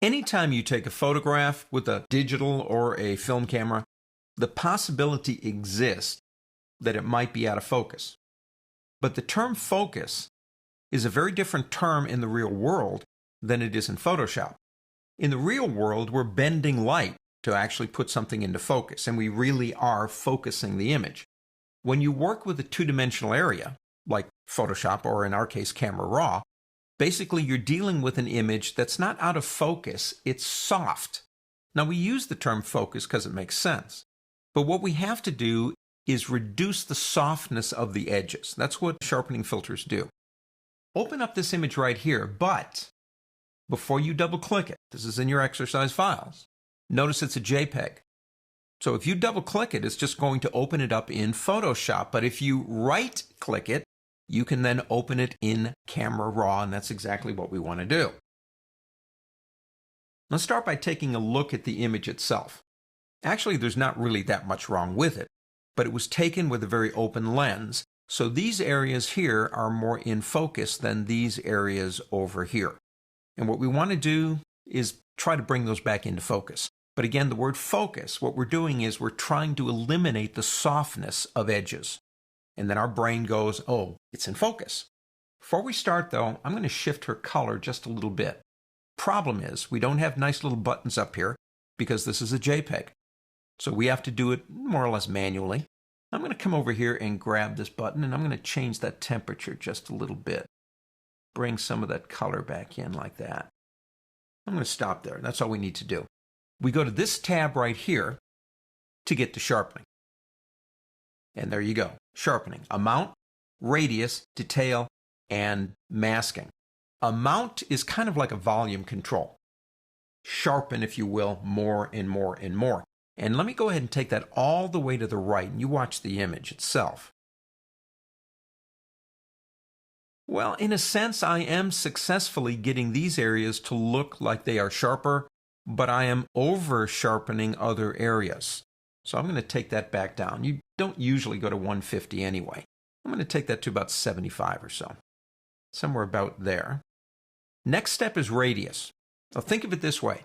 Anytime you take a photograph with a digital or a film camera, the possibility exists that it might be out of focus. But the term focus is a very different term in the real world than it is in Photoshop. In the real world, we're bending light to actually put something into focus, and we really are focusing the image. When you work with a two-dimensional area, like Photoshop or in our case Camera Raw, basically you're dealing with an image that's not out of focus, it's soft. Now we use the term focus because it makes sense, but what we have to do is reduce the softness of the edges. That's what sharpening filters do. Open up this image right here, but before you double click it, this is in your exercise files, notice it's a JPEG. So if you double click it, it's just going to open it up in Photoshop, but if you right click it, you can then open it in Camera Raw, and that's exactly what we want to do. Let's start by taking a look at the image itself. Actually, there's not really that much wrong with it, but it was taken with a very open lens, so these areas here are more in focus than these areas over here. And what we want to do is try to bring those back into focus. But again, the word focus, what we're doing is we're trying to eliminate the softness of edges. And then our brain goes, oh, it's in focus. Before we start though, I'm going to shift her color just a little bit. Problem is, we don't have nice little buttons up here because this is a JPEG. So we have to do it more or less manually. I'm going to come over here and grab this button, and I'm going to change that temperature just a little bit. Bring some of that color back in like that. I'm going to stop there. That's all we need to do. We go to this tab right here to get to sharpening. And there you go. Sharpening. Amount, radius, detail, and masking. Amount is kind of like a volume control. Sharpen, if you will, more and more and more. And let me go ahead and take that all the way to the right, and you watch the image itself. Well, in a sense, I am successfully getting these areas to look like they are sharper, but I am over-sharpening other areas. So I'm going to take that back down. You don't usually go to 150 anyway. I'm going to take that to about 75 or so. Somewhere about there. Next step is radius. Now think of it this way.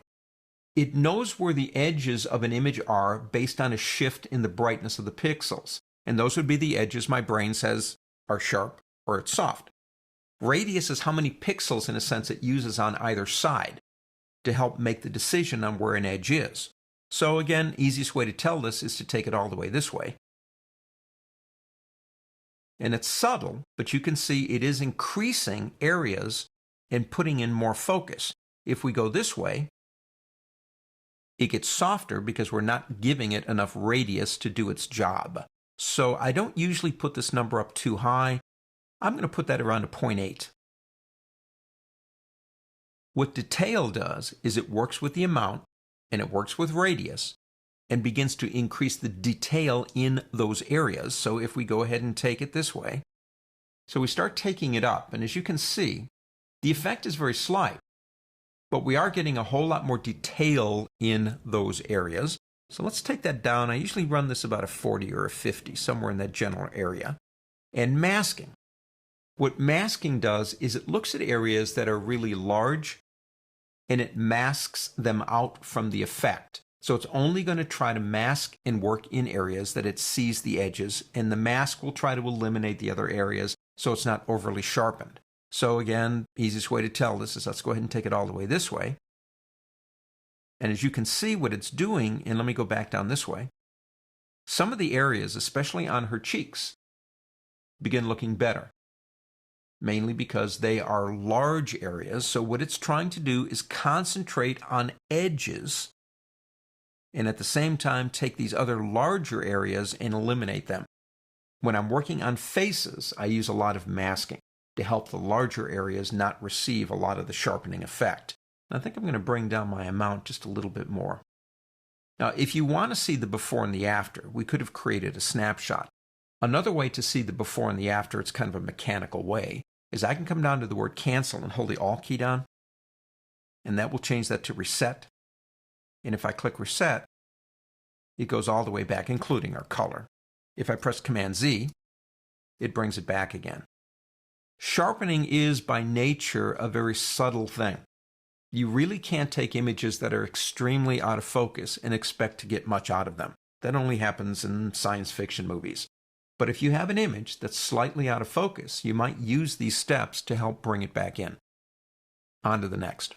It knows where the edges of an image are based on a shift in the brightness of the pixels. And those would be the edges my brain says are sharp or it's soft. Radius is how many pixels, in a sense, it uses on either side to help make the decision on where an edge is. So again, easiest way to tell this is to take it all the way this way. And it's subtle, but you can see it is increasing areas and putting in more focus. If we go this way, it gets softer because we're not giving it enough radius to do its job. So I don't usually put this number up too high. I'm going to put that around a 0.8. What detail does is it works with the amount and it works with radius and begins to increase the detail in those areas. So if we go ahead and take it this way, so we start taking it up, and as you can see, the effect is very slight, but we are getting a whole lot more detail in those areas. So let's take that down. I usually run this about a 40 or a 50, somewhere in that general area. And masking. What masking does is it looks at areas that are really large and it masks them out from the effect. So it's only going to try to mask and work in areas that it sees the edges, and the mask will try to eliminate the other areas so it's not overly sharpened. So again, easiest way to tell this is let's go ahead and take it all the way this way. And as you can see what it's doing, and let me go back down this way, some of the areas, especially on her cheeks, begin looking better. Mainly because they are large areas. So what it's trying to do is concentrate on edges and at the same time take these other larger areas and eliminate them. When I'm working on faces, I use a lot of masking to help the larger areas not receive a lot of the sharpening effect. I think I'm going to bring down my amount just a little bit more. Now, if you want to see the before and the after, we could have created a snapshot. Another way to see the before and the after, it's kind of a mechanical way, is I can come down to the word cancel and hold the Alt key down, and that will change that to reset. And if I click reset, it goes all the way back, including our color. If I press Command Z, it brings it back again. Sharpening is by nature a very subtle thing. You really can't take images that are extremely out of focus and expect to get much out of them. That only happens in science fiction movies. But if you have an image that's slightly out of focus, you might use these steps to help bring it back in. On to the next.